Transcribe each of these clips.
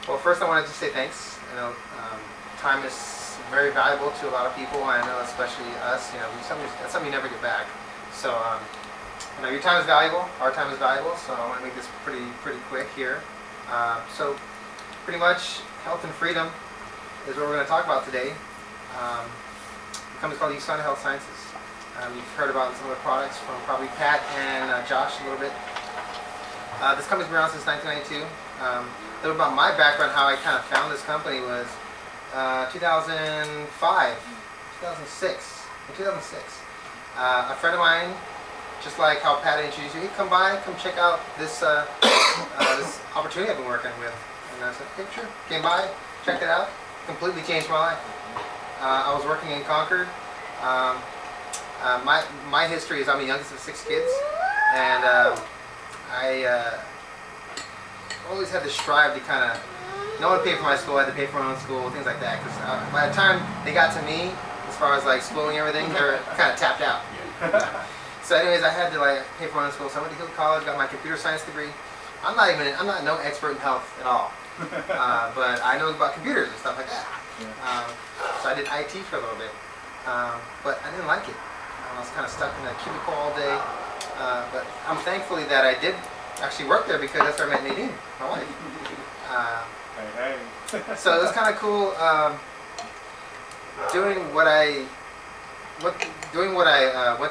Well, first I wanted to say thanks. Time is very valuable to a lot of people. I know, especially us. That's something you never get back. So, your time is valuable. Our time is valuable. So I want to make this pretty quick here. So, pretty much, health and freedom is what we're going to talk about today. The company's called Soriano Health Sciences. You've heard about some of the products from probably Pat and Josh a little bit. This company's been around since 1992. A little about my background, how I kind of found this company was 2005, 2006. In 2006, a friend of mine, just like how Pat introduced you, hey, come by, come check out this this opportunity I've been working with. And I said, okay, sure. Came by, checked it out, completely changed my life. I was working in Concord. My history is I'm the youngest of 6 kids, and I always had to strive to kind of, no one paid for my school, I had to pay for my own school, things like that, because by the time they got to me, as far as like schooling and everything, they were kind of tapped out. So anyways, I had to like pay for my own school, so I went to Hill College, got my computer science degree. I'm not no expert in health at all, but I know about computers and stuff like that. So I did IT for a little bit, but I didn't like it. I was kind of stuck in a cubicle all day, but I'm thankfully that I did actually work there, because that's where I met Nadine, my wife. So it was kind of cool doing what I went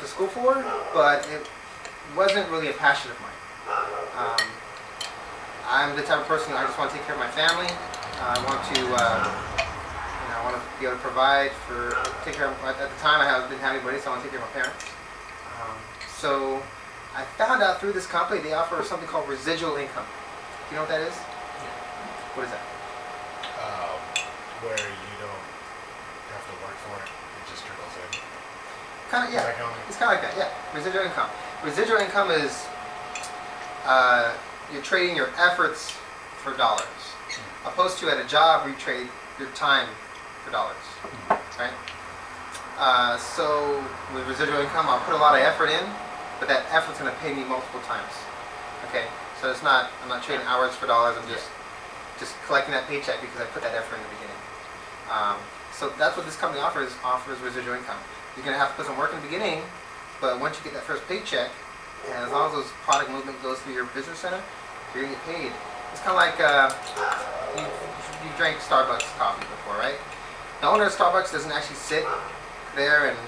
to school for, but it wasn't really a passion of mine. I'm the type of person I just want to take care of my family. I want to be able to provide take care of. At the time, didn't have anybody, so I want to take care of my parents. So I found out through this company they offer something called residual income. Do you know what that is? What is that? Where you don't have to work for it, it just trickles in. Kind of, yeah. It's kind of like that, yeah. Residual income. Residual income is you're trading your efforts for dollars, opposed to at a job where you trade your time for dollars, right? So with residual income, I'll put a lot of effort in, but that effort's going to pay me multiple times. Okay, so I'm not trading hours for dollars. I'm just collecting that paycheck because I put that effort in the beginning. So that's what this company offers residual income. You're going to have to put some work in the beginning, but once you get that first paycheck, and as long as those product movement goes through your business center, you're going to get paid. It's kind of like you drank Starbucks coffee before, right? The owner of Starbucks doesn't actually sit there and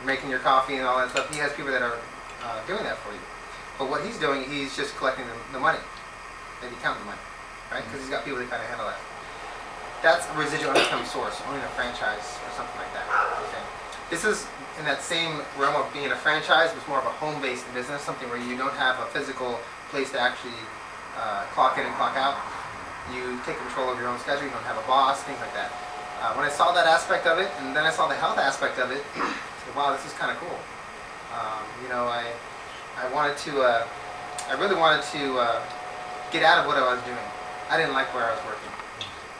making your coffee and all that stuff. He has people that are doing that for you. But what he's doing, he's just collecting the money, maybe counting the money, right? Because he's got people that kind of handle that. That's a residual income source, owning a franchise or something like that. Okay. This is in that same realm of being a franchise, but it's more of a home-based business, something where you don't have a physical place to actually clock in and clock out. You take control of your own schedule. You don't have a boss, things like that. When I saw that aspect of it, and then I saw the health aspect of it, I said, wow, this is kind of cool. I really wanted to get out of what I was doing. I didn't like where I was working.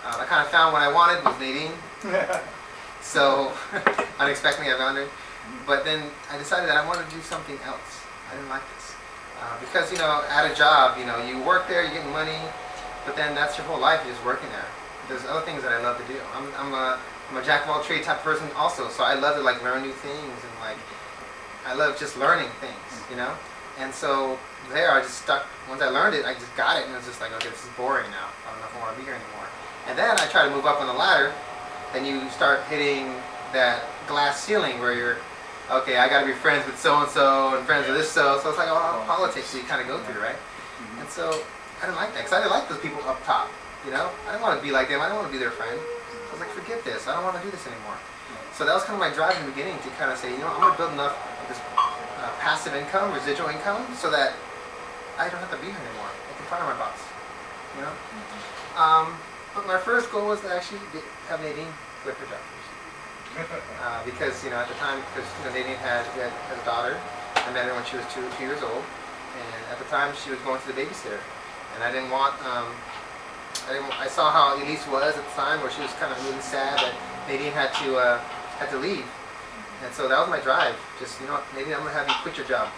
I kind of found what I wanted was Nadine. So unexpectedly I found her. But then I decided that I wanted to do something else. I didn't like this. Because, at a job, you work there, you're getting money, but then that's your whole life, you're just working there. There's other things that I love to do. I'm a jack of all trades type of person also, so I love to learn new things, and I love just learning things, And so there I just stuck. Once I learned it, I just got it, and it was just like, okay, this is boring now. I don't know if I want to be here anymore. And then I try to move up on the ladder, then you start hitting that glass ceiling where you're, okay, I got to be friends with so-and-so and friends with this so it's like all politics that you kind of go through, right? And so I didn't like that, because I didn't like those people up top, I didn't want to be like them. I didn't want to be their friend. I was like, forget this. I don't want to do this anymore. So that was kind of my drive in the beginning to kind of say, I'm going to build enough of this passive income, residual income, so that I don't have to be here anymore. I can fire my boss, But my first goal was to actually have Nadine quit her job. Because, at the time, Nadine had a daughter. I met her when she was 2 years old. And at the time, she was going to the babysitter. And I didn't want, I saw how Elise was at the time, where she was kind of really sad that Nadine had to leave. And so that was my drive. Just, Nadine, I'm going to have you quit your job.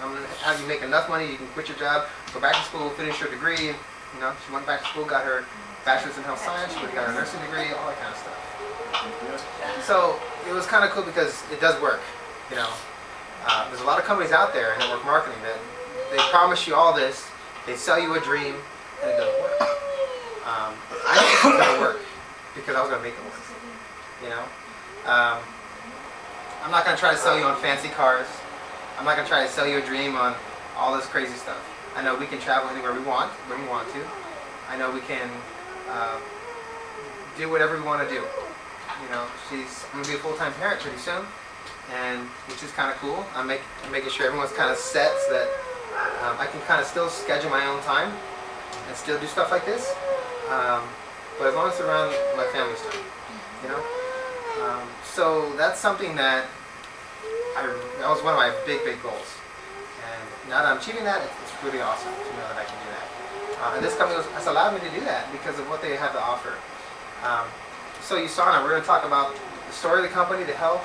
I'm going to have you make enough money you can quit your job, go back to school, finish your degree, You know, she went back to school, got her bachelor's in health science, she got her nursing degree, all that kind of stuff. So it was kind of cool because it does work. You know, there's a lot of companies out there in network marketing that they promise you all this, they sell you a dream, and it doesn't work. I think it's going to work because I was going to make it work. You know, I'm not going to try to sell you on fancy cars. I'm not going to try to sell you a dream on all this crazy stuff. I know we can travel anywhere we want, when we want to. I know we can do whatever we want to do. You know, I'm going to be a full-time parent pretty soon, and which is kind of cool. I'm making sure everyone's kind of set so that I can kind of still schedule my own time and still do stuff like this. But as long as it's around my family's time, you know. So that's something that that was one of my big goals. And now that I'm achieving that, it's really awesome to know that I can do that. And this company has allowed me to do that because of what they have to offer. So USANA, we're going to talk about the story of the company, the health,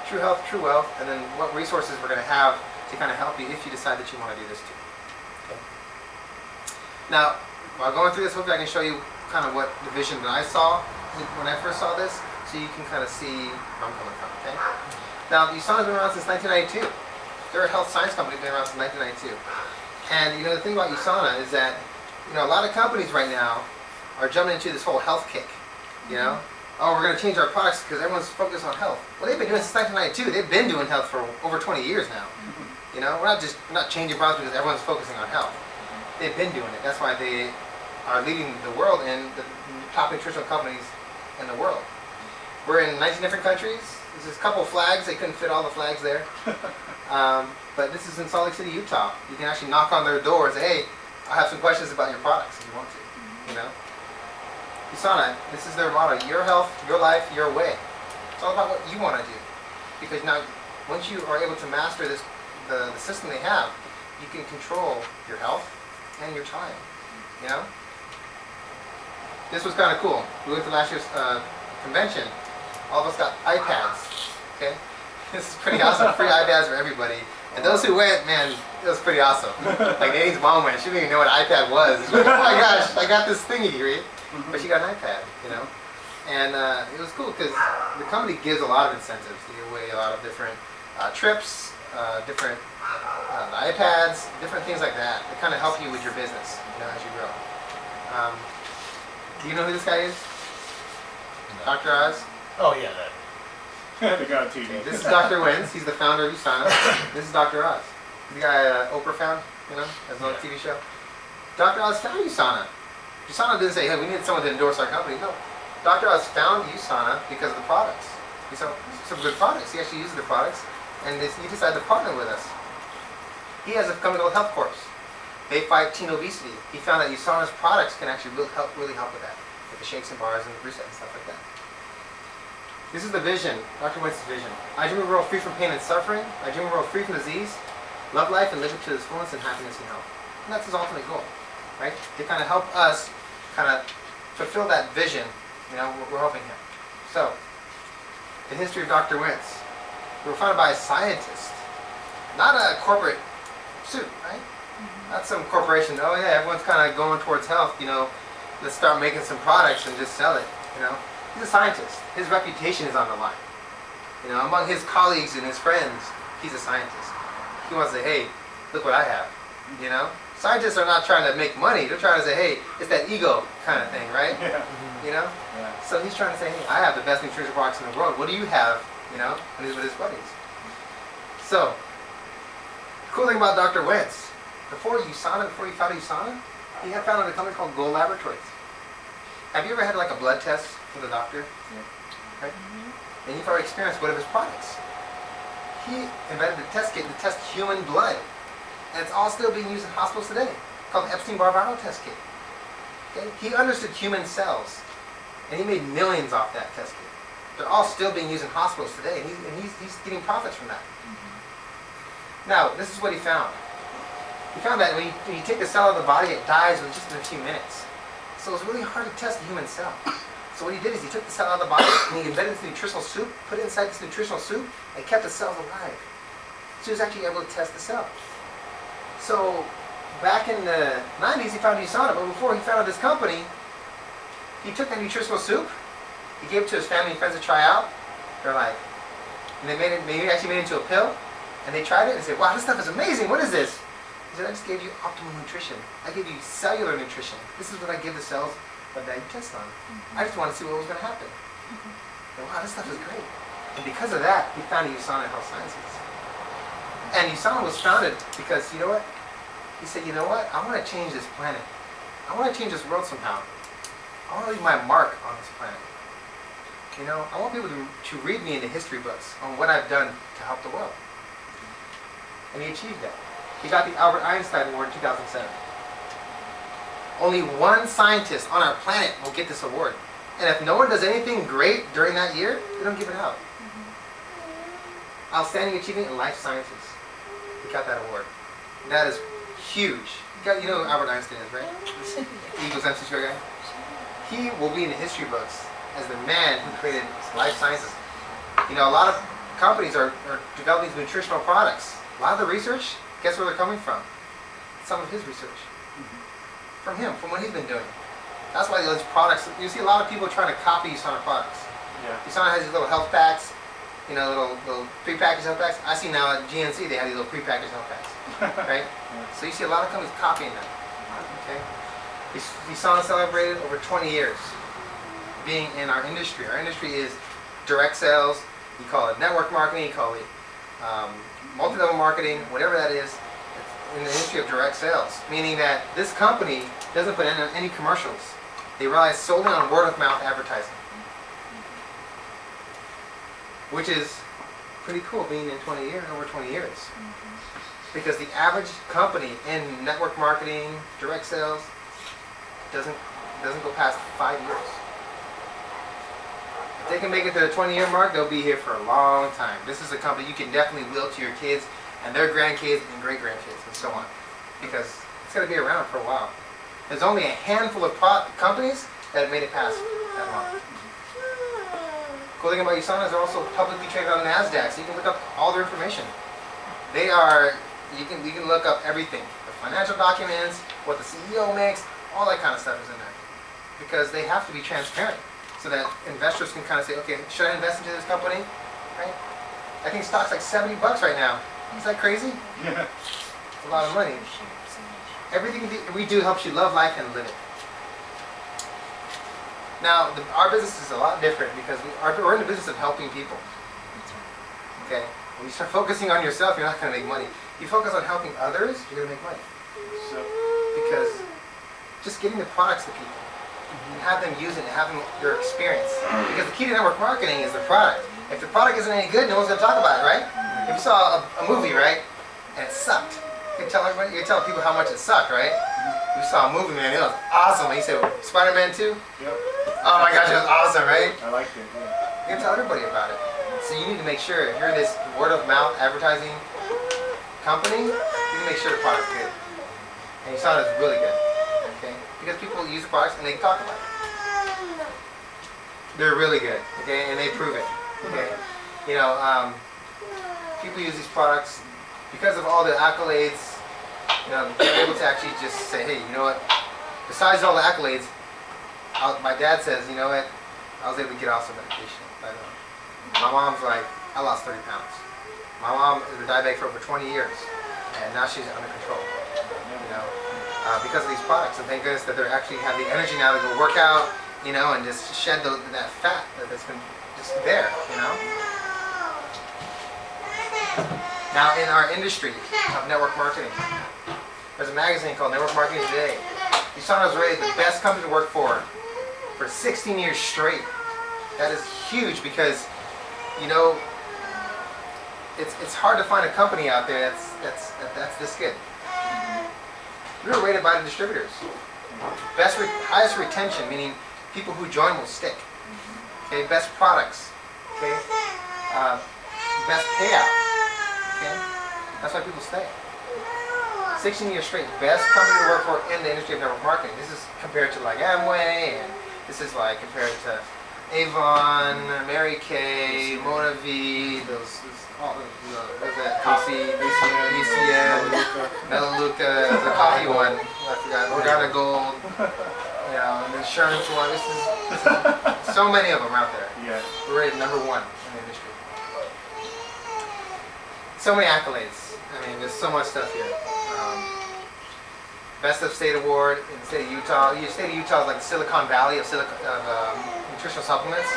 true wealth, and then what resources we're going to have to kind of help you if you decide that you want to do this too. Okay. Now, while going through this, hopefully I can show you kind of what the vision that I saw when I first saw this, so you can kind of see where I'm coming from. Okay. Now, USANA's been around since 1992. They're a health science company, been around since 1992. And you know the thing about USANA is that a lot of companies right now are jumping into this whole health kick. You know, oh, we're going to change our products because everyone's focused on health. Well, they've been doing it since 1992. They've been doing health for over 20 years now. You know, we're not changing products because everyone's focusing on health. They've been doing it. That's why they are leading the world in the top nutritional companies in the world. We're in 19 different countries. There's a couple flags. They couldn't fit all the flags there. But this is in Salt Lake City, Utah. You can actually knock on their door and say, hey, I have some questions about your products if you want to. You know. USANA, this is their motto: your health, your life, your way. It's all about what you want to do. Because now, once you are able to master the system they have, you can control your health and your time. You know? This was kind of cool. We went to last year's convention. All of us got iPads. Okay? This is pretty awesome. Free iPads for everybody. And those who went, man, it was pretty awesome. Like Nadine's mom went. She didn't even know what an iPad was. She was like, oh my gosh, I got this thingy, right? But she got an iPad, you know, and it was cool because the company gives a lot of incentives. They give away a lot of different trips, different iPads, different things like that. They kind of help you with your business, as you grow. Do you know who this guy is? No. Dr. Oz? Oh yeah, that. The guy on TV. Okay, this is Dr. Wins. He's the founder of USANA. This is Dr. Oz. The guy Oprah found, has another TV show. Dr. Oz found USANA. USANA didn't say, hey, we need someone to endorse our company. No. Dr. Oz found USANA because of the products. He saw some good products. He actually uses the products, and he decided to partner with us. He has a company called Health Course. They fight teen obesity. He found that USANA's products can actually really help with that, with the shakes and bars and the reset and stuff like that. This is the vision, Dr. White's vision. I dream of a world free from pain and suffering. I dream of a world free from disease. Love life and live it to its fullness in happiness and health. And that's his ultimate goal. Right? To kind of help us kind of fulfill that vision, we're helping him. So, the history of Dr. Wentz. We were founded by a scientist, not a corporate suit, right? Not some corporation, oh yeah, everyone's kind of going towards health, let's start making some products and just sell it, He's a scientist. His reputation is on the line. Among his colleagues and his friends, he's a scientist. He wants to say, hey, look what I have, Scientists are not trying to make money. They're trying to say, hey, it's that ego kind of thing, right? Yeah. Yeah. So he's trying to say, hey, I have the best nutrition products in the world. What do you have? And he's with his buddies. So, cool thing about Dr. Wentz, before he founded USANA, he had founded a company called Gold Laboratories. Have you ever had like a blood test with a doctor? Yeah. Right? And you've already experienced one of his products. He invented a test kit to test human blood. And it's all still being used in hospitals today, called the Epstein-Barr viral test kit. Okay? He understood human cells, and he made millions off that test kit. They're all still being used in hospitals today, and he's getting profits from that. Now, this is what he found. He found that when you take the cell out of the body, it dies within just a few minutes. So it's really hard to test the human cell. So what he did is he took the cell out of the body, and he embedded it in nutritional soup, put it inside this nutritional soup, and kept the cells alive. So he was actually able to test the cell. So back in the 90s, he founded USANA, but before he founded this company, he took that nutritional soup, he gave it to his family and friends to try out. They're like, and they actually made it into a pill, and they tried it and said, wow, this stuff is amazing, what is this? He said, I just gave you optimal nutrition. I gave you cellular nutrition. This is what I give the cells that you test on. I just want to see what was going to happen. And wow, this stuff is great. And because of that, he founded USANA Health Sciences. And USANA was founded because, you know what? He said, you know what? I want to change this planet. I want to change this world somehow. I want to leave my mark on this planet. You know, I want people to read me in the history books on what I've done to help the world. And he achieved that. He got the Albert Einstein Award in 2007. Only one scientist on our planet will get this award. And if no one does anything great during that year, they don't give it out. Outstanding achievement in life sciences. He got that award. That is huge. You know who Albert Einstein is, right? The Eagles MC guy. He will be in the history books as the man who created life sciences. You know, a lot of companies are developing these nutritional products. A lot of the research, guess where they're coming from? Some of his research. From him, from what he's been doing. That's why those products, you see a lot of people trying to copy USANA products. Yeah. USANA has these little health packs, you know, little prepackaged health packs. I see now at GNC they have these little prepackaged health packs, right? Yeah. So you see a lot of companies copying them. Okay. USANA celebrated over 20 years being in our industry. Our industry is direct sales. You call it network marketing. You call it multi-level marketing. Whatever that is. In the industry of direct sales, meaning that this company doesn't put in any commercials. They rely solely on word-of-mouth advertising, which is pretty cool being in over 20 years. Because the average company in network marketing, direct sales, doesn't go past 5 years. If they can make it to the 20-year mark, they'll be here for a long time. This is a company you can definitely will to your kids and their grandkids and great-grandkids and so on, because it's going to be around for a while. There's only a handful of companies that have made it past that long. Cool thing about USANA is they're also publicly traded on NASDAQ, so you can look up all their information. They are, you can look up everything, the financial documents, what the CEO makes, all that kind of stuff is in there, because they have to be transparent, so that investors can kind of say, okay, should I invest into this company? Right? I think stock's like $70 right now. Is that crazy? Yeah. It's a lot of money. Everything we do helps you love life and live it. Now, our business is a lot different because we're in the business of helping people. Okay? When you start focusing on yourself, you're not going to make money. You focus on helping others, you're going to make money. So, Because just getting the products to people and have them use it and have their experience. Because the key to network marketing is the product. If the product isn't any good, no one's going to talk about it, right? If you saw a movie, right, and it sucked, you can tell everybody, you can tell people how much it sucked, right? You saw a movie, man, it was awesome. And you said, Spider-Man 2? yep. Oh my gosh, it was awesome, right? I liked it, yeah. You can tell everybody about it. So you need to make sure, if you're in this word-of-mouth advertising company, you need to make sure the product's good. And you saw it was really good, okay? Because people use the products and they talk about it. They're really good, okay? And they prove it, okay? You know, people use these products because of all the accolades. You know, they're able to actually just say, hey, you know what? Besides all the accolades, my dad says, you know what? I was able to get off some medication. But, my mom's like, I lost 30 pounds. My mom has been diabetic for over 20 years, and now she's under control. You know, because of these products, and thank goodness that they actually have the energy now to go work out, you know, and just shed that fat that's been just there, you know. Now, in our industry of network marketing, there's a magazine called Network Marketing Today. USANA was rated the best company to work for 16 years straight. That is huge because, you know, it's hard to find a company out there that's this good. We were rated by the distributors. Highest retention, meaning people who join will stick. Okay, best products. Okay, best payout. Okay, that's why people stay. 16 years straight, best company to work for in the industry of network marketing. This is compared to like Amway, and this is like compared to Avon, Mary Kay, Mona V, all those, what was that? Coffee, ACN, Melaleuca, the coffee one, I forgot, Organa Gold, the insurance one. This is so many of them out there. Yeah. We're rated #1 in the industry. So many accolades. I mean, there's so much stuff here. Best of State Award in the state of Utah. The state of Utah is like the Silicon Valley of nutritional supplements.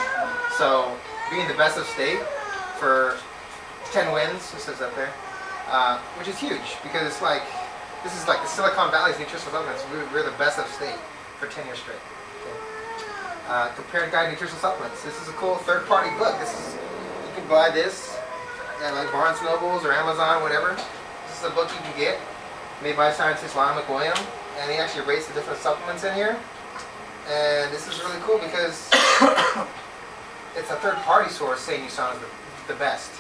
So being the best of state for 10 wins, it says up there, which is huge because it's like, this is like the Silicon Valley's nutritional supplements. We're the best of state for 10 years straight. Okay. Compared Guide to Nutritional Supplements. This is a cool third-party book. You can buy this at like Barnes Nobles or Amazon, whatever. This is a book you can get, made by scientist Lon McWilliam, and he actually rates the different supplements in here. And this is really cool because it's a third-party source saying USANA is the best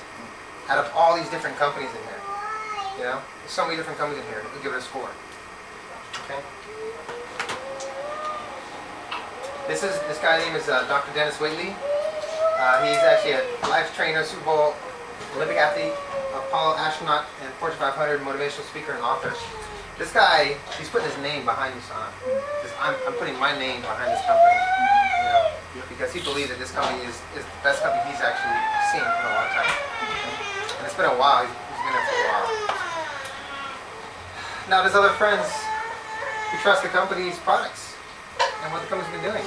out of all these different companies in here. There's so many different companies in here. We'll give it a score. Okay. This guy's name is Dr. Dennis Waitley. He's actually a life trainer, Super Bowl Olympic athlete, Apollo astronaut, and Fortune 500 motivational speaker and author. This guy, he's putting his name behind USANA. I'm putting my name behind this company, because he believes that this company is the best company he's actually seen in a long time. And it's been a while. He's been there for a while. Now, there's other friends who trust the company's products and what the company's been doing.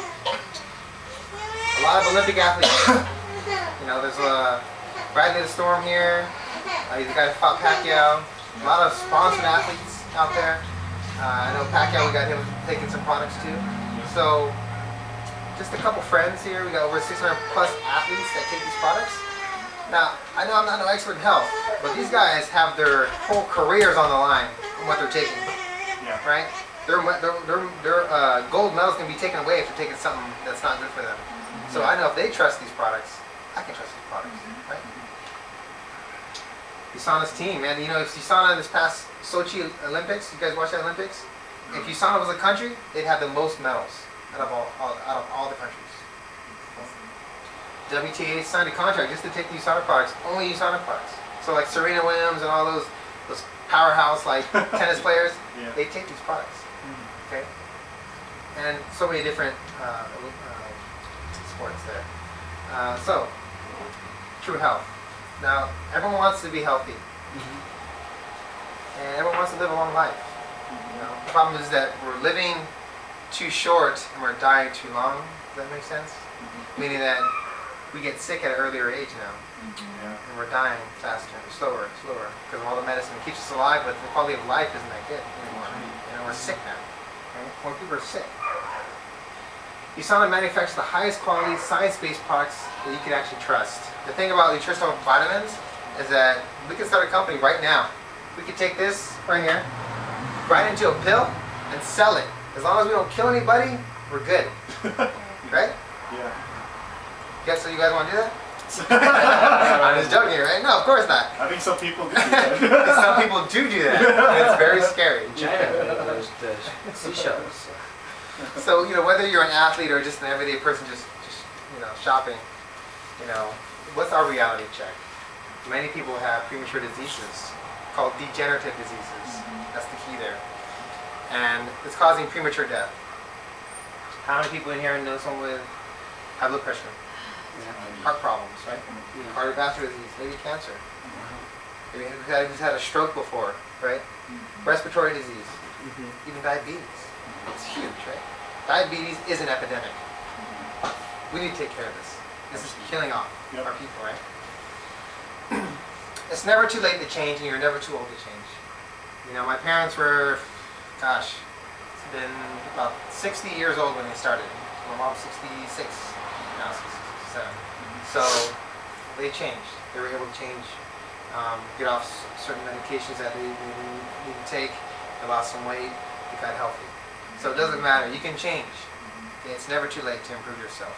A lot of Olympic athletes. There's Bradley the Storm here. He's the guy who fought Pacquiao. A lot of sponsored athletes out there. I know Pacquiao, we got him taking some products too. So, just a couple friends here. We got over 600 plus athletes that take these products. Now, I know I'm not no expert in health, but these guys have their whole careers on the line on what they're taking. Yeah. Right? Their gold medals can be taken away if they're taking something that's not good for them. So I know if they trust these products, I can trust these products, right? USANA's team, man. If USANA in this past Sochi Olympics, you guys watch the Olympics? If USANA was a country, they'd have the most medals out of all the countries. WTA signed a contract just to take the USANA products, only USANA products. So like Serena Williams and all those powerhouse tennis players, they take these products. Okay, and so many different sports there. So, true health. Now, everyone wants to be healthy, and everyone wants to live a long life. The problem is that we're living too short and we're dying too long. Does that make sense? Meaning that we get sick at an earlier age now, and we're dying faster, slower, because of all the medicine that keeps us alive, but the quality of life isn't that good anymore. We're sick now. Right? More people are sick. USANA manufactures the highest quality, science-based products that you can actually trust. The thing about nutritional vitamins is that we can start a company right now. We could take this right here, grind it into a pill, and sell it. As long as we don't kill anybody, we're good. Right? Yeah. So you guys want to do that? I'm just joking, right? No, of course not. I think some people do that. Some people do that. And it's very scary. There's seashells. So, whether you're an athlete or just an everyday person just shopping, what's our reality check? Many people have premature diseases called degenerative diseases. That's the key there. And it's causing premature death. How many people in here know someone with high blood pressure? Heart problems, right? Cardiovascular disease, maybe cancer. Maybe who's had a stroke before, right? Respiratory disease, even diabetes. It's huge, right? Diabetes is an epidemic. We need to take care of this. This is killing off our people, right? It's never too late to change, and you're never too old to change. My parents were, it's been about 60 years old when they started. My mom's 66, now 67. So they changed. They were able to change, get off certain medications that they didn't need to take. They lost some weight. They got healthy. So it doesn't matter. You can change. Okay? It's never too late to improve yourself.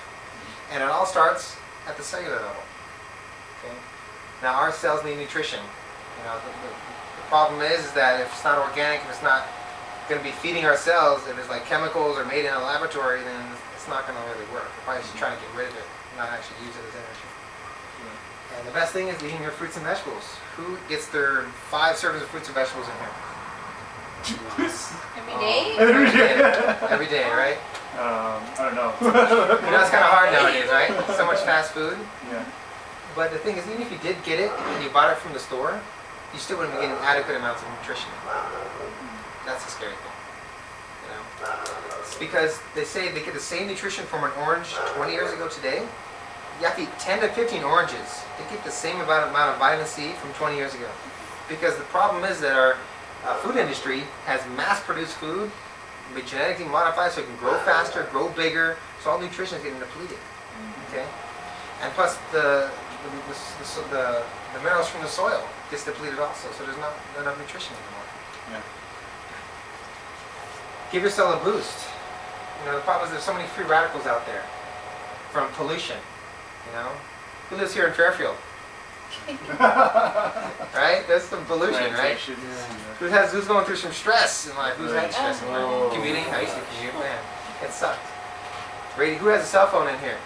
And it all starts at the cellular level. Okay? Now our cells need nutrition. The problem is that if it's not organic, if it's not going to be feeding our cells, if it's like chemicals or made in a laboratory, then it's not going to really work. We're probably just trying to get rid of it. not actually use it as energy. And the best thing is eating your fruits and vegetables. Who gets their 5 servings of fruits and vegetables in here? Every day? Every day, right? I don't know. You know, it's kind of hard nowadays, right? So much fast food. Yeah. But the thing is, even if you did get it and you bought it from the store, you still wouldn't be getting adequate amounts of nutrition. That's the scary thing. You know? It's because they say they get the same nutrition from an orange 20 years ago today. You have to eat 10 to 15 oranges to get the same amount of vitamin C from 20 years ago. Because the problem is that our food industry has mass-produced food, be genetically modified so it can grow faster, grow bigger, so all nutrition is getting depleted. Okay, and plus the minerals from the soil gets depleted also, so there's not enough nutrition anymore. Yeah. Give yourself a boost. You know, the problem is there's so many free radicals out there from pollution. You know, who lives here in Fairfield? Right? There's some pollution, right? Who's going through some stress in life? Who's had stress in life? Commuting? I used to commute, man. It sucked. Who has a cell phone in here?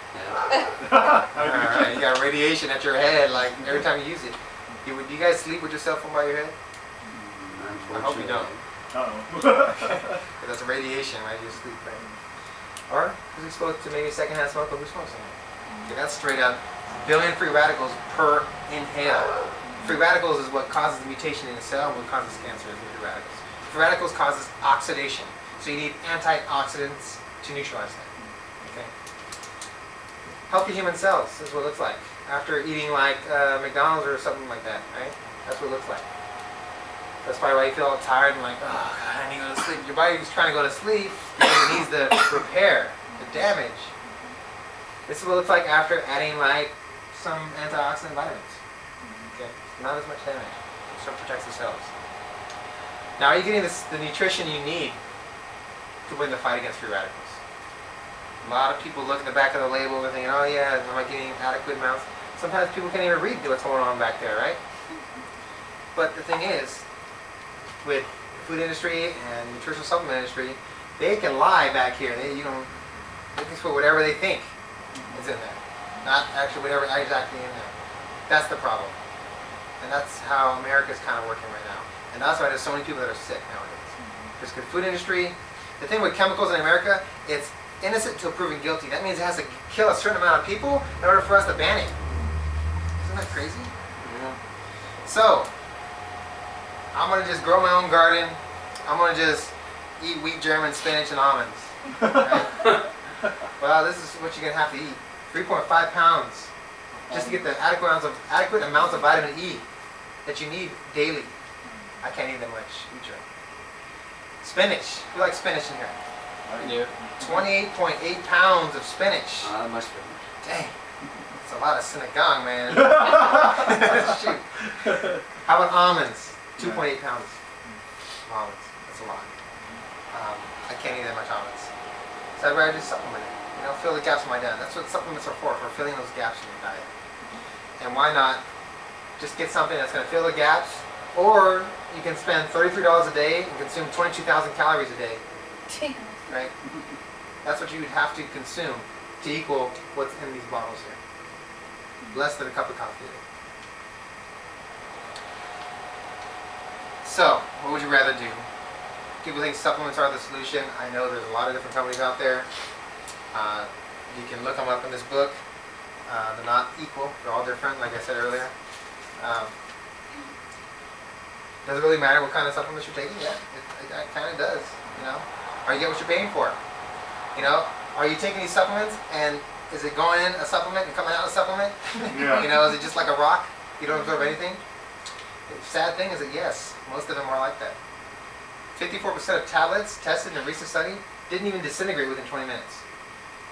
Alright, you got radiation at your head, like every time you use it. Do you guys sleep with your cell phone by your head? I hope you don't. Uh-oh. That's radiation, right? You sleep, right? Or who's exposed to maybe secondhand smoke, or who smokes in it? Okay, that's straight up. Billion free radicals per inhale. Free radicals is what causes the mutation in the cell and what causes cancer is the free radicals. Free radicals causes oxidation. So you need antioxidants to neutralize that. Okay? Healthy human cells is what it looks like. After eating like McDonald's or something like that, right? That's what it looks like. That's probably why you feel all tired and like, oh God, I need to go to sleep. Your body's trying to go to sleep because it needs the repair, the damage. This is what it looks like after adding like some antioxidant vitamins. Okay, not as much damage. It still protects the cells. Now, are you getting the nutrition you need to win the fight against free radicals? A lot of people look at the back of the label and thinking, oh yeah, am I getting adequate amounts? Sometimes people can't even read what's going on back there, right? But the thing is, with the food industry and nutritional supplement industry, they can lie back here. They can put whatever they think is in there, not actually whatever exactly in there. That's the problem, and that's how America's kind of working right now. And that's why there's so many people that are sick nowadays. Because the food industry, the thing with chemicals in America, it's innocent until proven guilty. That means it has to kill a certain amount of people in order for us to ban it. Isn't that crazy? Yeah. So, I'm going to just grow my own garden. I'm going to just eat wheat, germ, spinach, and almonds. Right? Well, this is what you're going to have to eat. 3.5 pounds just to get the adequate amounts of vitamin E that you need daily. I can't eat that much wheat germ. Spinach. Who likes spinach in here? Yeah. 28.8 pounds of spinach. Much better. Dang. That's a lot of sinigang, man. Shoot. How about almonds? 2.8 pounds of almonds. That's a lot. I can't eat that much almonds. So I'd rather just supplement it. You know, fill the gaps in my diet. That's what supplements are for filling those gaps in your diet. And why not just get something that's going to fill the gaps, or you can spend $33 a day and consume 22,000 calories a day. Right? That's what you would have to consume to equal what's in these bottles here. Less than a cup of coffee a day. So, what would you rather do? People think supplements are the solution. I know there's a lot of different companies out there. You can look them up in this book. They're not equal. They're all different, like I said earlier. Does it really matter what kind of supplements you're taking? Yeah, it kind of does. You know, or you get what you're paying for. You know, are you taking these supplements and is it going in a supplement and coming out a supplement? Yeah. You know, is it just like a rock? You don't absorb anything? The sad thing is that yes, most of them are like that. 54% of tablets tested in a recent study didn't even disintegrate within 20 minutes.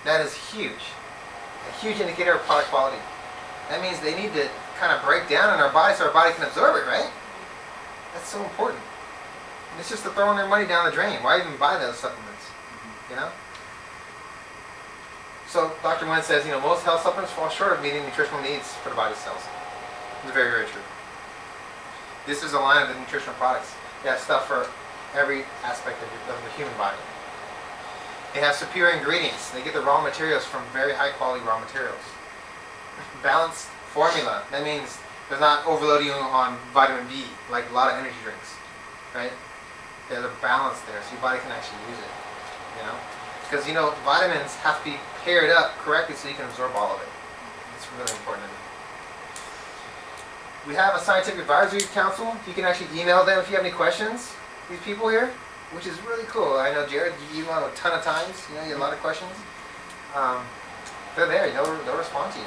That is huge. A huge indicator of product quality. That means they need to kind of break down in our body so our body can absorb it, right? That's so important. And it's just to throwing their money down the drain. Why even buy those supplements? You know? So Dr. Wen says, you know, most health supplements fall short of meeting nutritional needs for the body's cells. It's very, very true. This is a line of the nutritional products. They have stuff for every aspect of the human body. They have superior ingredients. They get the raw materials from very high quality raw materials. balanced formula. That means they're not overloading you on vitamin B like a lot of energy drinks, right? There's a balance there, so your body can actually use it. You know, because vitamins have to be paired up correctly so you can absorb all of it. It's really important. We have a scientific advisory council. You can actually email them if you have any questions. These people here, which is really cool. I know Jared, you emailed a ton of times. You had a lot of questions. They're there. They'll respond to you.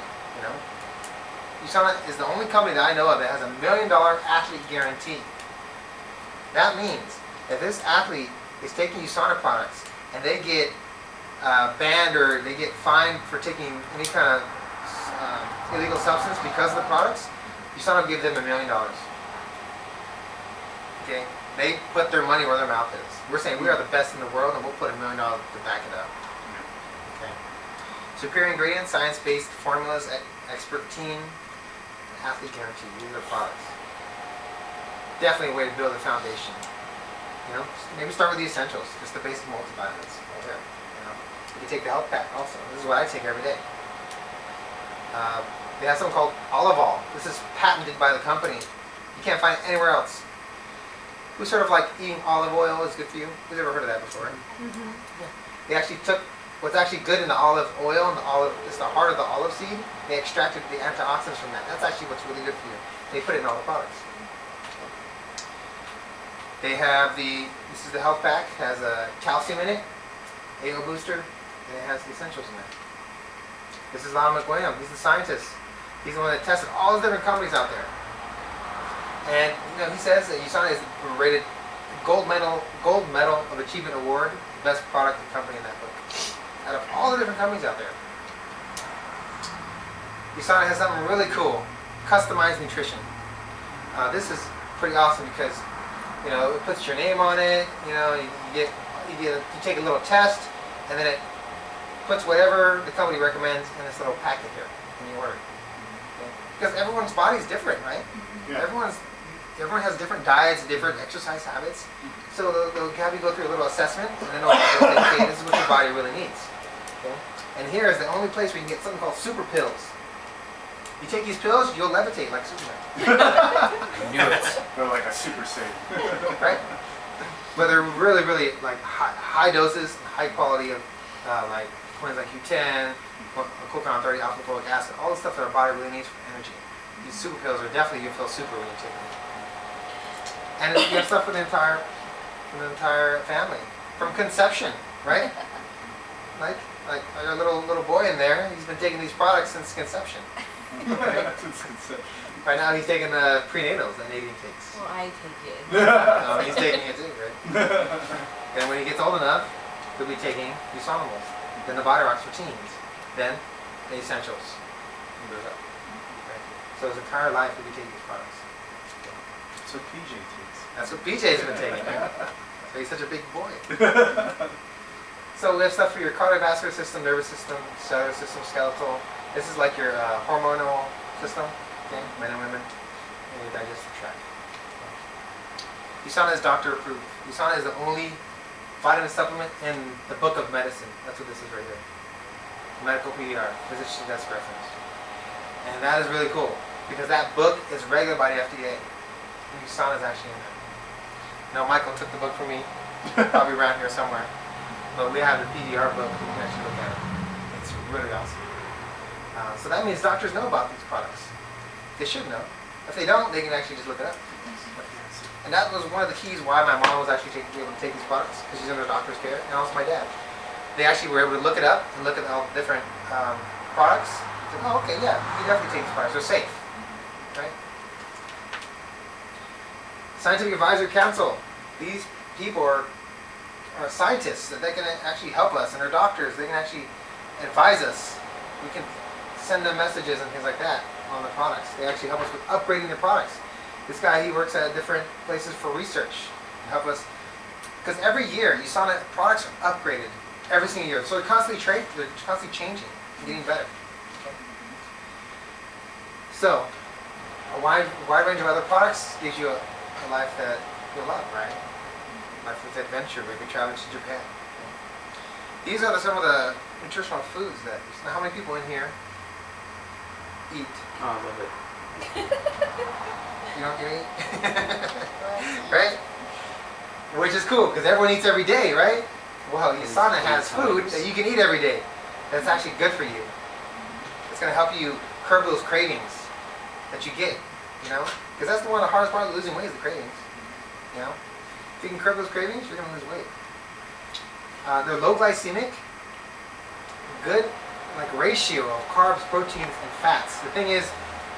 USANA is the only company that I know of that has $1 million athlete guarantee. That means if this athlete is taking USANA products and they get banned or they get fined for taking any kind of illegal substance because of the products, USANA will give them $1 million. Okay? They put their money where their mouth is. We're saying we are the best in the world and we'll put $1 million to back it up. Okay? Superior ingredients, science-based formulas, expert team, athlete guarantee. These are products. Definitely a way to build a foundation. Maybe start with the essentials, just the basic multivitamins. Right there. You can take the health pack also. This is what I take every day. They have something called olive oil. This is patented by the company. You can't find it anywhere else. We sort of like eating olive oil is good for you. Who's ever heard of that before? Mm-hmm. Yeah. They actually took what's actually good in the olive oil and it's the heart of the olive seed. They extracted the antioxidants from that. That's actually what's really good for you. They put it in all the products. They have this is the health pack. It has a calcium in it, AO booster, and it has the essentials in there. This is Lon McWilliam. He's the scientist. He's the one that tested all the different companies out there. And he says that USANA is rated gold medal of achievement award, best product and company in that book. Out of all the different companies out there, USANA has something really cool: customized nutrition. This is pretty awesome because it puts your name on it. You take a little test, and then it puts whatever the company recommends in this little packet here when you order. Okay? Because everyone's body is different, right? Yeah. Everyone has different diets, different exercise habits. So they'll have you go through a little assessment, and then they'll say, okay, this is what your body really needs. Okay? And here is the only place where you can get something called super pills. You take these pills, you'll levitate like Superman. I knew it. They're like a super safe. Right? But they're really, really like high doses, high quality of like coenzyme Q10, coconut 30, alpha-lipoic acid, all the stuff that our body really needs for energy. These super pills are definitely, you feel super when you take them. And you have stuff for the entire family, from conception, right? Like our little boy in there, he's been taking these products since conception. Right? Right now he's taking the prenatals that Nadine takes. Well, I take it. He's taking it too, right? And when he gets old enough, he'll be taking USANA, then the Biotics for teens, then the essentials. Right? So his entire life he'll be taking these products. That's what PJ takes. That's what PJ's been taking. Right? So he's such a big boy. So we have stuff for your cardiovascular system, nervous system, cellular system, skeletal. This is like your hormonal system, okay, men and women, and your digestive tract. USANA is doctor approved. USANA is the only vitamin supplement in the book of medicine. That's what this is right here. Medical PDR, physician desk reference. And that is really cool because that book is regulated by the FDA. And USANA is actually in there. Now Michael took the book from me, probably around here somewhere. But we have the PDR book, you can actually look at it. It's really awesome. So that means doctors know about these products. They should know. If they don't, they can actually just look it up. And that was one of the keys why my mom was actually able to take these products, because she's under doctor's care, and also my dad. They actually were able to look it up and look at all the different products. And said, oh, okay, yeah, you definitely take these products. They're safe, right? Scientific Advisory Council. These people are scientists that they can actually help us, and they're doctors. They can actually advise us. We can send them messages and things like that on the products. They actually help us with upgrading the products. This guy, he works at different places for research to help us, because every year USANA products are upgraded every single year. So they're constantly changing and getting better. Okay. So a wide range of other products gives you a life that you love, right? Life with adventure, maybe traveling to Japan. These are some of the nutritional foods that, how many people in here eat. Oh, I love it. You know what you eat? Right? Which is cool because everyone eats every day, right? Well, USANA has food that you can eat every day. That's actually good for you. It's going to help you curb those cravings that you get, you know? Because that's the one of the hardest part of losing weight is the cravings, you know? If you can curb those cravings, you're going to lose weight. They're low glycemic, good like ratio of carbs, proteins, and fats. The thing is,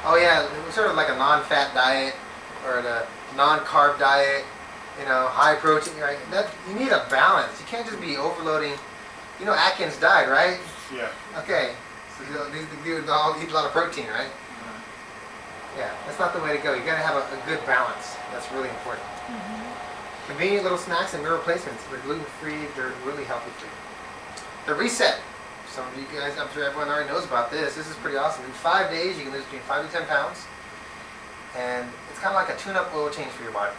oh yeah, it's sort of like a non-fat diet or the non-carb diet, you know, high protein, right? That you need a balance. You can't just be overloading. You know, Atkins died, right? Yeah. Okay, so these dudes all eat a lot of protein, right? Yeah, that's not the way to go. You got to have a good balance. That's really important. Convenient little snacks and meal replacements. They're gluten-free. They're really healthy for you. The reset. Some of you guys, I'm sure everyone already knows about this. This is pretty awesome. In 5 days, you can lose between 5 to 10 pounds. And it's kind of like a tune-up oil change for your body.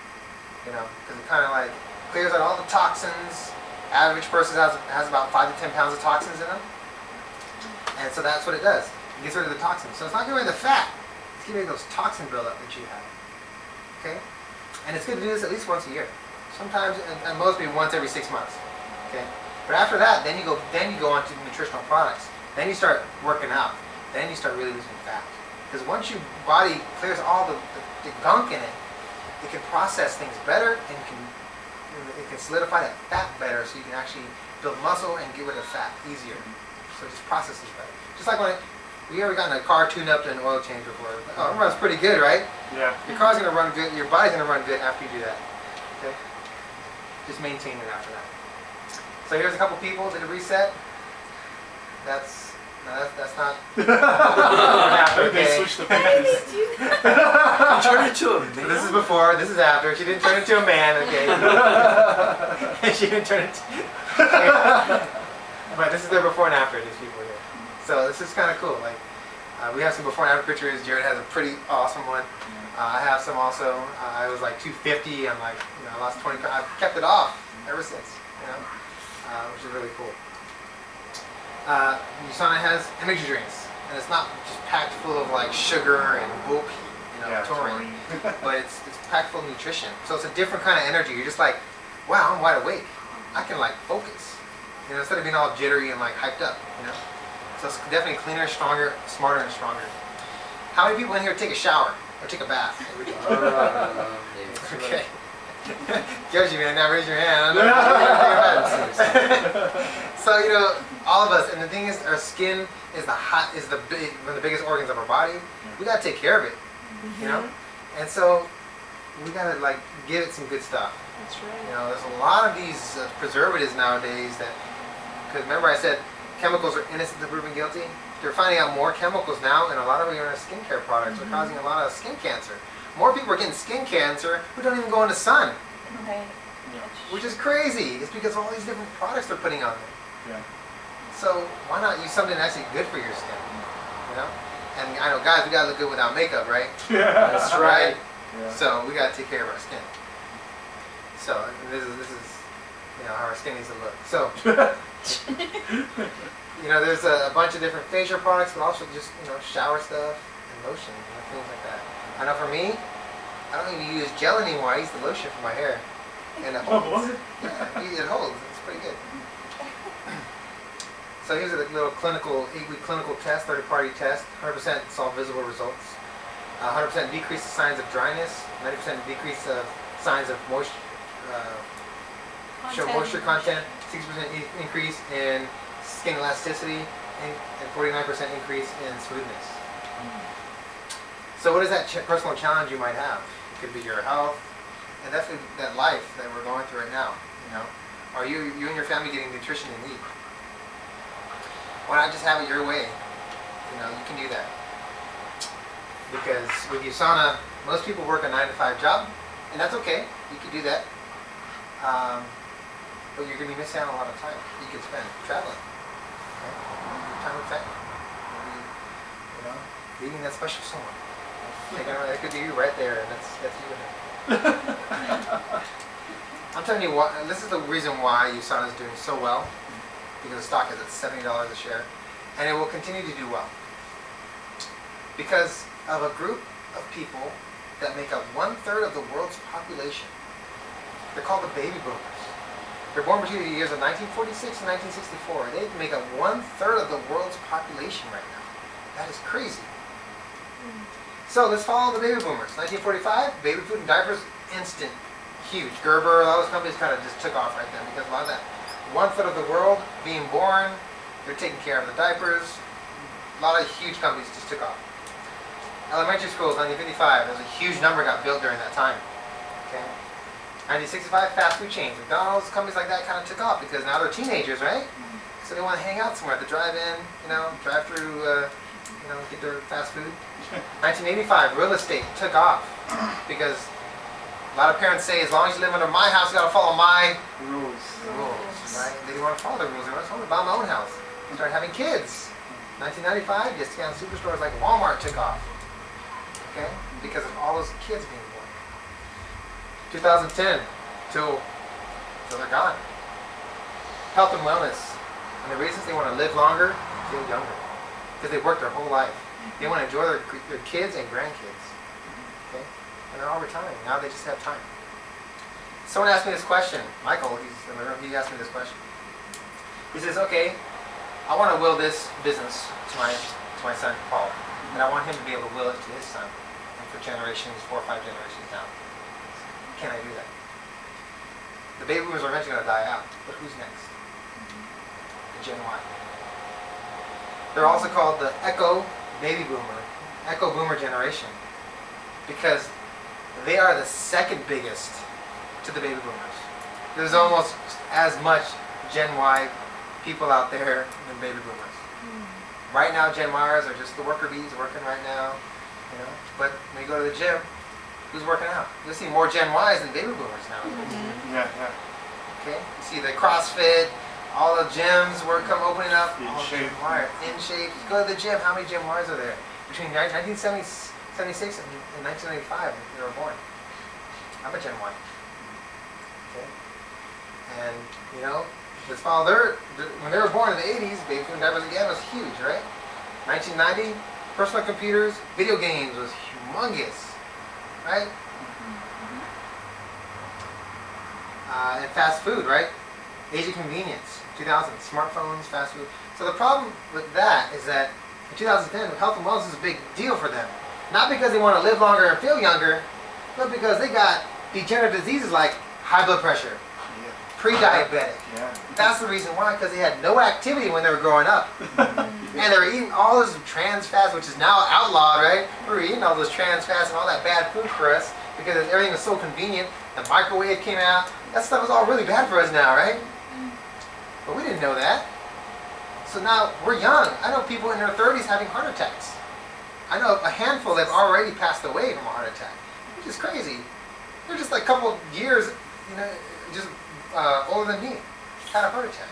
You know, because it kind of like clears out all the toxins. Average person has about 5 to 10 pounds of toxins in them. And so that's what it does. It gets rid of the toxins. So it's not getting rid of the fat. It's getting rid of those toxin buildup that you have. Okay? And it's good to do this at least once a year. Sometimes, and most people once every 6 months. Okay? But after that, then you go on to nutritional products. Then you start working out. Then you start really losing fat. Because once your body clears all the gunk in it, it can process things better and it can solidify that fat better so you can actually build muscle and get rid of fat easier. So it just processes better. Just like when you ever gotten a car tuned up to an oil change before? Oh, it runs pretty good, right? Yeah. Your car's going to run good. Your body's going to run good after you do that. Okay? Just maintain it after that. So here's a couple people that did a reset. That's not. They switched the pictures. Turn it to a man. This is before. This is after. She didn't turn into a man. Okay. She didn't turn into. But this is their before and after. These people here. So this is kind of cool. Like we have some before and after pictures. Jared has a pretty awesome one. I have some also. I was like 250. I'm like, I lost 20 pounds. I've kept it off ever since. Which is really cool. USANA has energy drinks, and it's not just packed full of like sugar and bull pee, taurine, but it's packed full of nutrition. So it's a different kind of energy. You're just like, wow, I'm wide awake. I can like focus, instead of being all jittery and like hyped up, So it's definitely cleaner, stronger, smarter, and stronger. How many people in here take a shower or take a bath? Okay. Judge you, man. Now raise your hand. So all of us, and the thing is, our skin is one of the biggest organs of our body. We gotta take care of it, And so we gotta like give it some good stuff. That's right. There's a lot of these preservatives nowadays because remember I said chemicals are innocent until proven guilty. They're finding out more chemicals now, and a lot of them are in our skincare products are causing a lot of skin cancer. More people are getting skin cancer who don't even go in the sun. Right. Which is crazy. It's because of all these different products they're putting on there. Yeah. So why not use something that's actually good for your skin? And I know guys, we gotta look good without makeup, right? Yeah. That's right. Yeah. So we gotta take care of our skin. So this is how our skin needs to look. So there's a bunch of different facial products, but also just shower stuff and lotion and things like that. I know for me, I don't even use gel anymore. I use the lotion for my hair. And it holds. Yeah, it holds. It's pretty good. So here's a little 8-week clinical test, third-party test. 100% saw visible results. 100% decrease the signs of dryness. 90% decrease of signs of moisture content. 60% increase in skin elasticity, and 49% increase in smoothness. So what is that personal challenge you might have? It could be your health, and definitely that life that we're going through right now. Are you and your family getting nutrition you need? Why not just have it your way? You can do that. Because with USANA, most people work a 9-to-5 job, and that's okay. You can do that. But you're going to be missing out on a lot of time you can spend traveling. Okay? Time with family. Maybe, meeting that special someone. That could be you right there, and that's you. I'm telling you what, this is the reason why USANA is doing so well, because the stock is at $70 a share, and it will continue to do well. Because of a group of people that make up 1/3 of the world's population. They're called the baby boomers. They're born between the years of 1946 and 1964. They make up 1/3 of the world's population right now. That is crazy. So let's follow the baby boomers. 1945, baby food and diapers, instant, huge. Gerber, all those companies kind of just took off right then because a lot of that 1/3 of the world being born, they're taking care of the diapers. A lot of huge companies just took off. Elementary schools, 1955, there's a huge number got built during that time. Okay. 1965, fast food chains, McDonald's, companies like that kind of took off because now they're teenagers, right? So they want to hang out somewhere at the drive-in, drive through, get their fast food. 1985, real estate took off because a lot of parents say, as long as you live under my house, you got to follow my Rules. rules, right? They didn't want to follow the rules. They wanted to buy my own house. Started having kids. 1995, discount superstores like Walmart took off. Okay, because of all those kids being born. 2010 till they're gone. Health and wellness, and the reasons they want to live longer, feel younger, because they worked their whole life. They want to enjoy their kids and grandkids. Okay, and they're all retiring now. They just have time. Someone asked me this question. Michael, he's in the room. He asked me this question. He says, "Okay, I want to will this business to my son Paul, and I want him to be able to will it to his son, and for generations, 4 or 5 generations down. Can I do that? The baby boomers are eventually going to die out, but who's next? The Gen Y. They're also called the Echo Boomer generation, because they are the second biggest to the baby boomers. There's almost as much Gen Y people out there than baby boomers. Right now, Gen Yers are just the worker bees working right now, But when you go to the gym, who's working out? You'll see more Gen Ys than baby boomers now. Yeah. Okay, you see the CrossFit, all the gyms were opening up. In all shape. Gen Y, in shape. You go to the gym. How many Gen Ys are there? Between 1976 and 1995, when they were born. I'm a Gen Y. Okay, and let's follow when they were born in the 80s, baby food and diapers again was huge, right? 1990, personal computers, video games was humongous, right? And fast food, right? Age of convenience, 2000, smartphones, fast food. So the problem with that is that in 2010, health and wellness is a big deal for them. Not because they want to live longer and feel younger, but because they got degenerative diseases like high blood pressure, pre-diabetic. Yeah. That's the reason why, because they had no activity when they were growing up. And they were eating all this trans fats, which is now outlawed, right? We were eating all those trans fats and all that bad food for us because everything was so convenient. The microwave came out. That stuff is all really bad for us now, right? But we didn't know that. So now we're young. I know people in their 30s having heart attacks. I know a handful that have already passed away from a heart attack, which is crazy. They're just like a couple years, just older than me, had a heart attack.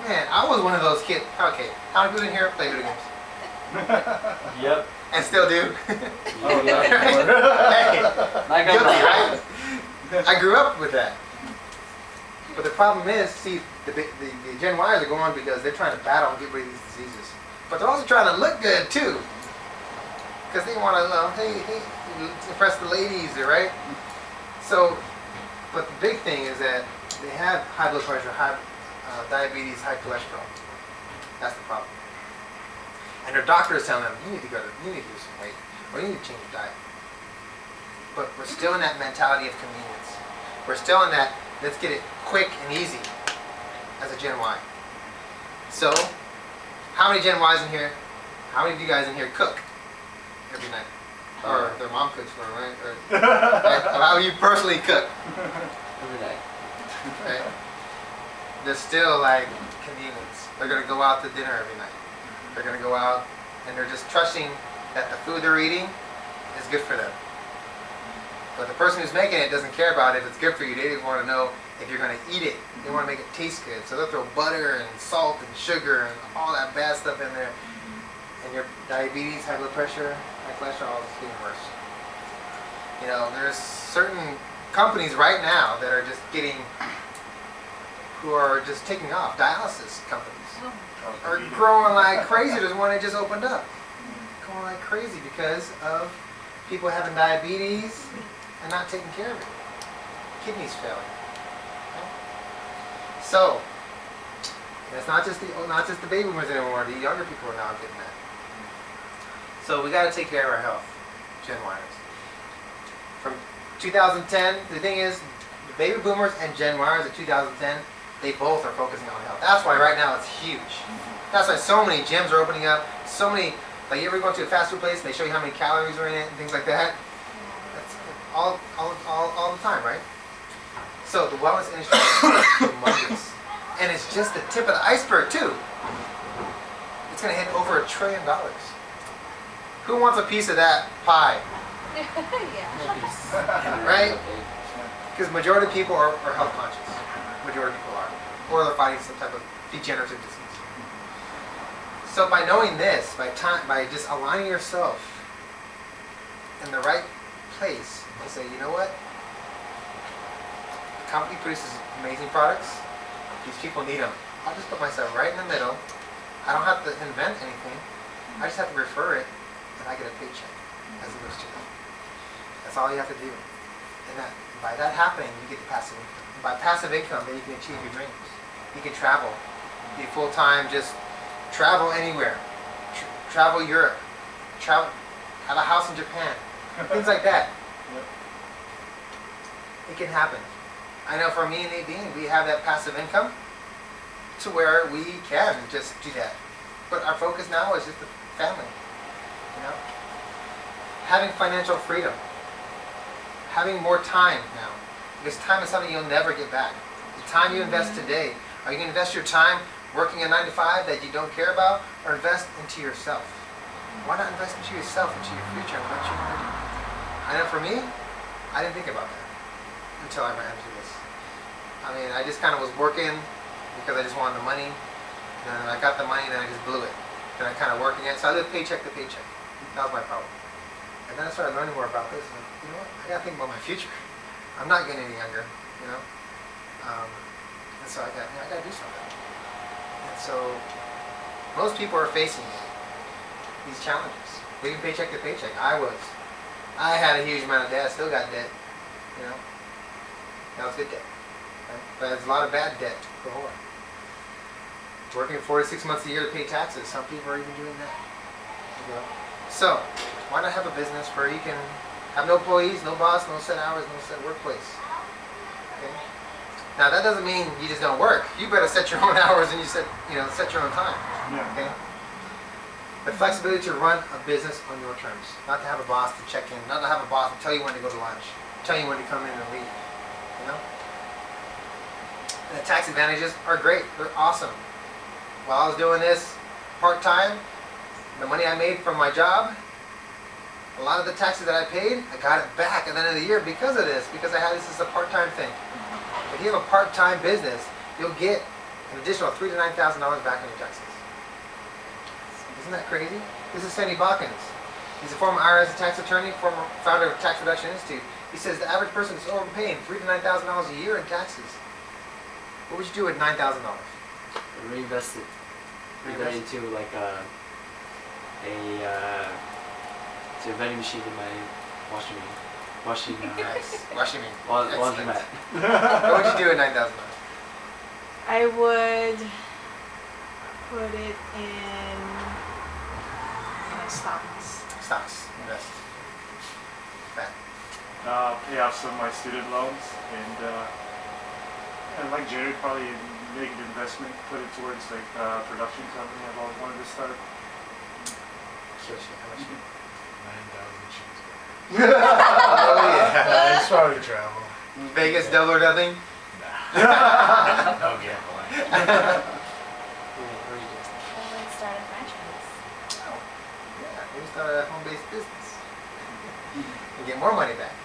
Man, I was one of those kids. Okay, how many people in here play video games? Yep. And still do? Oh, yeah. Hey, I got guilty, my right? I grew up with that. But the problem is, see, the Gen Ys are going because they're trying to battle and get rid of these diseases. But they're also trying to look good, too. Because they want to, hey, impress the ladies, right? So, but the big thing is that they have high blood pressure, high diabetes, high cholesterol. That's the problem. And their doctor is telling them, you need to lose some weight, or you need to change your diet. But we're still in that mentality of convenience. We're still in that, let's get it quick and easy as a Gen Y. So, how many Gen Ys in here, how many of you guys in here cook every night? Or their mom cooks for them, right? Or how you personally cook? every night. Right? They're still like convenience. They're going to go out to dinner every night. They're going to go out and they're just trusting that the food they're eating is good for them. But the person who's making it doesn't care about if it's good for you. They just want to know if you're going to eat it. They want to make it taste good. So they'll throw butter and salt and sugar and all that bad stuff in there. And your diabetes, high blood pressure, high cholesterol is getting worse. There's certain companies right now that are just who are just taking off. Dialysis companies are growing like crazy. There's one that just opened up. going like crazy because of people having diabetes and not taking care of it. Kidneys failing. Okay? So, it's not just the baby boomers anymore. The younger people are now getting that. So we got to take care of our health, Gen Yers. From 2010, the thing is, the baby boomers and Gen Yers of 2010, they both are focusing on health. That's why right now it's huge. That's why so many gyms are opening up. So many, like you ever go to a fast food place and they show you how many calories are in it and things like that. That's all the time, right? So the wellness industry is humongous. And it's just the tip of the iceberg too. It's going to hit over $1 trillion. Who wants a piece of that pie? Yeah. Right? Because majority of people are health conscious. Majority of people are. Or they're fighting some type of degenerative disease. So by knowing this, by just aligning yourself in the right place, you say, you know what? The company produces amazing products. These people need them. I'll just put myself right in the middle. I don't have to invent anything. I just have to refer it, and I get a paycheck as it goes to them. That's all you have to do. And by that happening, you get the passive income. And by passive income, then you can achieve your dreams. You can travel. Be full-time, just travel anywhere. Travel Europe. Have a house in Japan. Things like that. It can happen. I know for me and Nadine, we have that passive income to where we can just do that. But our focus now is just the family. You know? Having financial freedom. Having more time now. Because time is something you'll never get back. The time you invest today, are you going to invest your time working a 9 to 5 that you don't care about, or invest into yourself? Why not invest into yourself, into your future, and what you want to do? I know for me, I didn't think about that until I ran into this. I mean, I just kind of was working because I just wanted the money. And then I got the money and then I just blew it. Then I kind of working it. So I lived paycheck to paycheck. That was my problem. And then I started learning more about this. And you know what? I got to think about my future. I'm not getting any younger, you know? And so I got to do something. And so most people are facing these challenges. Living paycheck to paycheck. I had a huge amount of debt. I still got debt, you know? That was good debt. Right? But there's a lot of bad debt before. Working 4 to 6 months a year to pay taxes. Some people are even doing that. You know? So, why not have a business where you can have no employees, no boss, no set hours, no set workplace? Okay? Now that doesn't mean you just don't work. You better set your own hours and set your own time. Yeah. Okay? But flexibility to run a business on your terms. Not to have a boss to check in. Not to have a boss to tell you when to go to lunch. Tell you when to come in and leave. You know? And the tax advantages are great. They're awesome. While I was doing this part-time, the money I made from my job, a lot of the taxes that I paid, I got it back at the end of the year because of this, because I had this as a part-time thing. If you have a part-time business, you'll get an additional $3,000 to $9,000 back on your taxes. Isn't that crazy? This is Sandy Balkins. He's a former IRS tax attorney, former founder of Tax Reduction Institute. He says the average person is overpaying $3,000 to $9,000 a year in taxes. What would you do with $9,000? Reinvest it. Put that into like a vending machine in my washing Nice. Washing me. laundromat. What would you do with $9,000? I would put it in stocks. Stocks. Invest. That. Pay off some of my student loans, and like Jerry, probably make an investment, put it towards like production company I've always wanted to start. How much? 9,000 cheese. Oh yeah. It's probably travel. Vegas, double or nothing. Nah. No gambling. What do you do? I would start a franchise. Oh, yeah. Maybe start a home-based business and get more money back.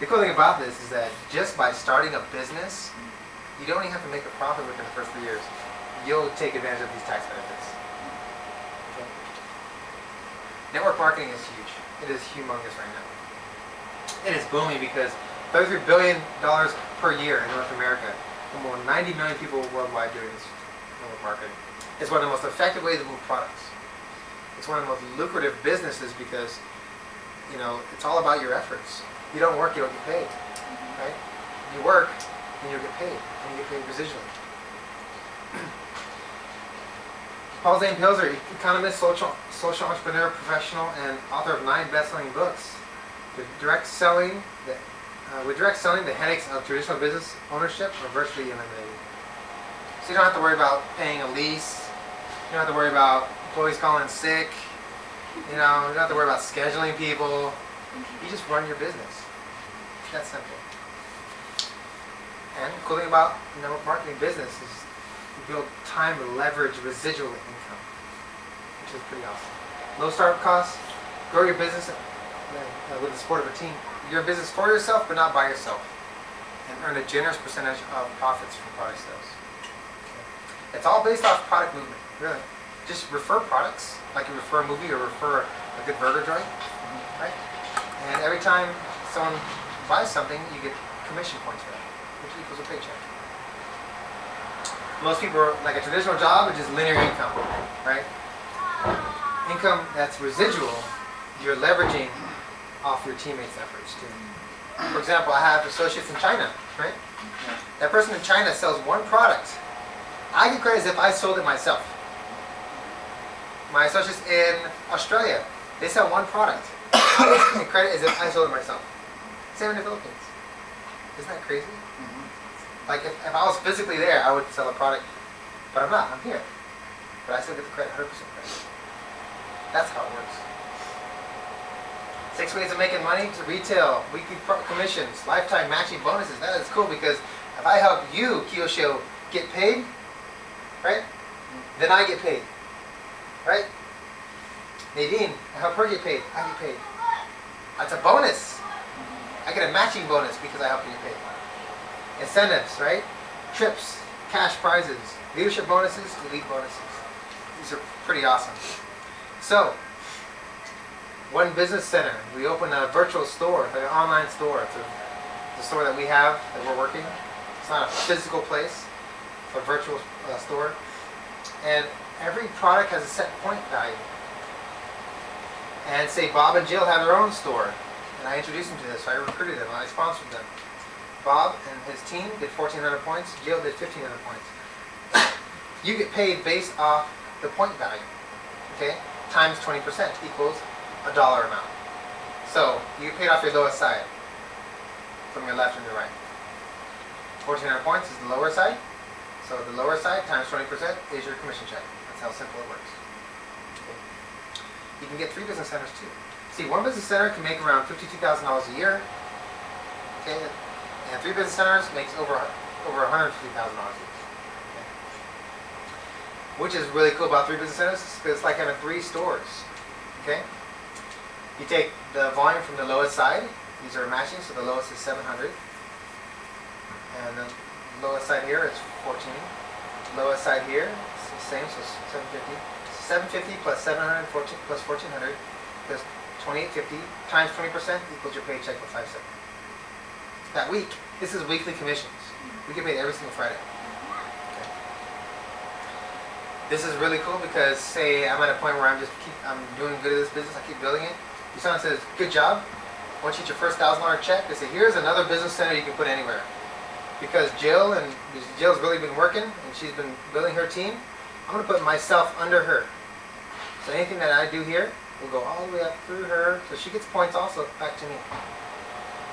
The cool thing about this is that just by starting a business, you don't even have to make a profit within the first 3 years. You'll take advantage of these tax benefits. Okay. Network marketing is huge. It is humongous right now. It is booming because $33 billion per year in North America. And more than 90 million people worldwide doing this network marketing. It's one of the most effective ways to move products. it's one of the most lucrative businesses because, you know, it's all about your efforts. You don't work, you don't get paid, right? You work, and you get paid, and you get paid residually. Paul Zane Pilzer, economist, social entrepreneur, professional, and author of 9 best-selling books. With direct selling, the headaches of traditional business ownership are virtually eliminated. So you don't have to worry about paying a lease. You don't have to worry about employees calling sick. You know, you don't have to worry about scheduling people. You just run your business. It's that simple. And the cool thing about network marketing business is you build time to leverage residual income, which is pretty awesome. Low startup costs, grow your business with the support of a team. You're a business for yourself, but not by yourself, and earn a generous percentage of profits from product sales. Okay. It's all based off product movement, really. Just refer products, like you refer a movie or refer a good burger joint, right? And every time someone buys something, you get commission points for that, which equals a paycheck. Most people are like a traditional job, which is linear income, right? Income that's residual, you're leveraging off your teammates' efforts too. For example, I have associates in China, right? That person in China sells one product. I get credit as if I sold it myself. My associates in Australia, they sell one product. I get credit as if I sold it myself. Same in the Philippines. Isn't that crazy? Like if I was physically there, I would sell a product, but I'm not. I'm here. But I still get the credit, 100% credit. That's how it works. 6 ways of making money to retail, weekly commissions, lifetime matching bonuses. That is cool because if I help you, Kiyoshio, get paid, right? Then I get paid, right? Nadine, I help her get paid. I get paid. That's a bonus. I get a matching bonus because I help you get paid. Incentives, right? Trips, cash prizes, leadership bonuses, elite bonuses. These are pretty awesome. So, One Business Center, we opened a virtual store, like an online store. It's a store that we have, that we're working. It's not a physical place, it's a virtual store. And every product has a set point value. And say Bob and Jill have their own store. And I introduced them to this, so I recruited them, I sponsored them. Bob and his team did 1,400 points, Jill did 1,500 points. You get paid based off the point value, okay? Times 20% equals a dollar amount. So you get paid off your lowest side, from your left and your right. 1,400 points is the lower side, so the lower side times 20% is your commission check. That's how simple it works. Okay. You can get 3 business centers too. See, 1 business center can make around $52,000 a year. Okay. And 3 business centers makes over $150,000 each. Okay. Which is really cool about 3 business centers because it's like having 3 stores. Okay. You take the volume from the lowest side. These are matching, so the lowest is 700, and the lowest side here is 14. Lowest side here is the same, so 750. 750 plus 700 plus 1,400 plus 2,850 times 20% equals your paycheck for 570. That week. This is weekly commissions. We get paid every single Friday. Okay. This is really cool because say I'm at a point where I'm doing good at this business, I keep building it. If someone says, good job, once you get your first $1,000 check, they say, here's another business center you can put anywhere. Because Jill's really been working and she's been building her team, I'm going to put myself under her. So anything that I do here will go all the way up through her, so she gets points also back to me.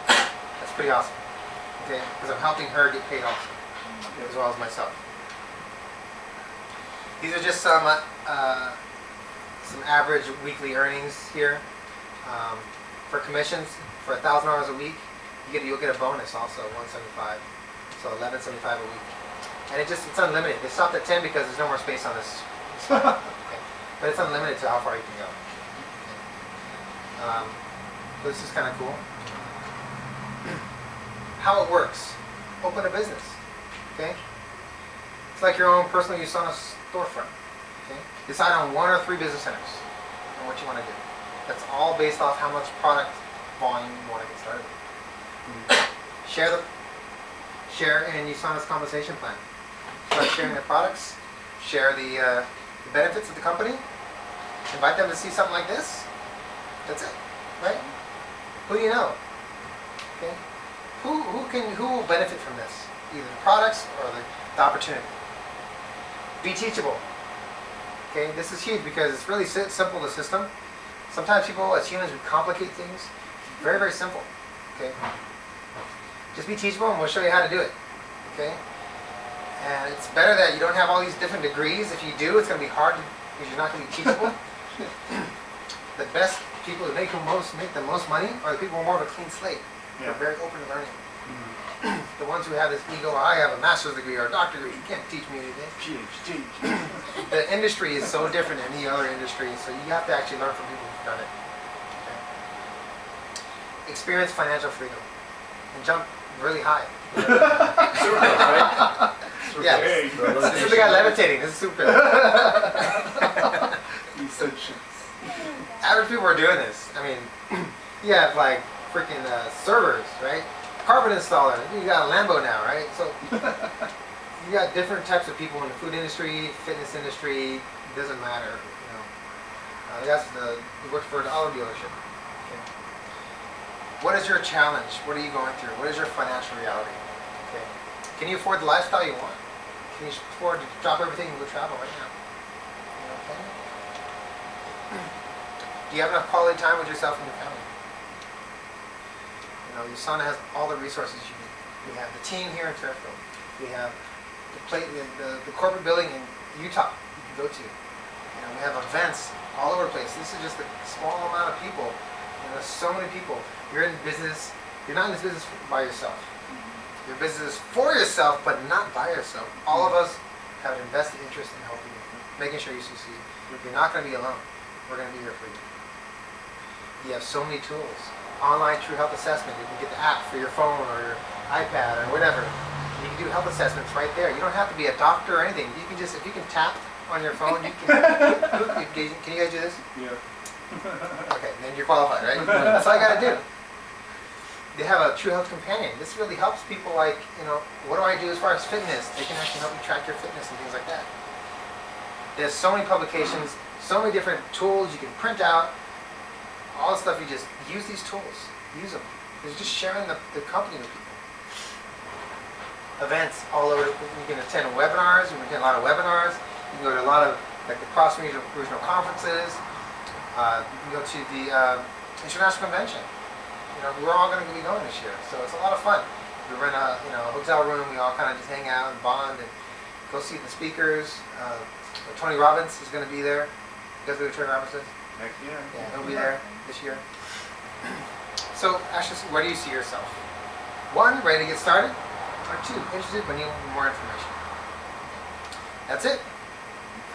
That's pretty awesome, okay? Because I'm helping her get paid also, as well as myself. These are just some average weekly earnings here. For commissions, for $1,000 a week, you'll get a bonus also, $175, so $11.75 a week. And it's unlimited. They stopped at 10 because there's no more space on this. Okay. But it's unlimited to how far you can go. Okay. So this is kind of cool. How it works. Open a business. Okay? It's like your own personal USANA storefront. Okay? Decide on 1 or 3 business centers and what you want to do. That's all based off how much product volume you want to get started with. Share in USANA's compensation plan. Start sharing the products, share the benefits of the company, Invite them to see something like this. That's it, right? Who do you know? Okay. Who will benefit from this? Either the products or the opportunity. Be teachable. Okay, this is huge because it's really simple, the system. Sometimes people, as humans, we complicate things. Very, very simple. Okay. Just be teachable and we'll show you how to do it. Okay. And it's better that you don't have all these different degrees. If you do, it's going to be hard because you're not going to be teachable. The best people who make the most money are the people who are more of a clean slate. Yeah. They're very open to learning. The ones who have this ego, I have a master's degree or a doctorate degree, you can't teach me anything. PhD. The industry is so different than any other industry, so you have to actually learn from people who've done it. Okay. Experience financial freedom and jump really high. Super, right? Yeah, Hey. this is the guy levitating. This is super. Average people are doing this. I mean, you have like freaking servers, right? Carpet installer. You got a Lambo now, right? So you got different types of people in the food industry, fitness industry. It doesn't matter, you know. He works for an auto dealership. Okay. What is your challenge? What are you going through? What is your financial reality? Okay. Can you afford the lifestyle you want? Can you afford to drop everything and go travel right now? You know, okay? Do you have enough quality time with yourself and your family? You know, USANA has all the resources you need. We have the team here in Fairfield. We have the corporate building in Utah you can go to. You know, we have events all over the place. This is just a small amount of people. And there's so many people. You're in business. You're not in this business by yourself. Your business is for yourself, but not by yourself. All of us have an invested interest in helping you, making sure you succeed. You're not going to be alone. We're going to be here for you. You have so many tools. Online True Health Assessment. You can get the app for your phone or your iPad or whatever. You can do health assessments right there. You don't have to be a doctor or anything. You can just, if you can tap on your phone, you can. Can you guys do this? Yeah. Okay, then you're qualified, right? That's all you got to do. They have a True Health Companion. This really helps people like, you know, what do I do as far as fitness? They can actually help you track your fitness and things like that. There's so many publications, so many different tools you can print out. All the stuff, you just use these tools. Use them. It's just sharing the company with people. Events all over. You can attend webinars. You can attend a lot of webinars. You can go to a lot of like the cross-regional conferences. You can go to the international convention. You know, we're all going to be going this year, so it's a lot of fun. We rent a hotel room. We all kind of just hang out and bond and go see the speakers. Tony Robbins is going to be there. You guys know who Tony Robbins is? Heck yeah. Yeah, he'll be there this year. So, Ashley, where do you see yourself? 1, ready to get started? Or 2, interested but need more information? That's it.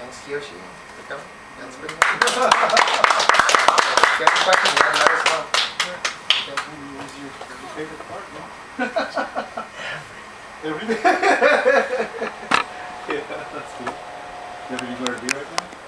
Thanks, Kiyoshi, for coming. That's pretty much it. If you have any questions, you let us know. What was your favorite part, no? Everything. Yeah, that's cool. You have anywhere to be right now?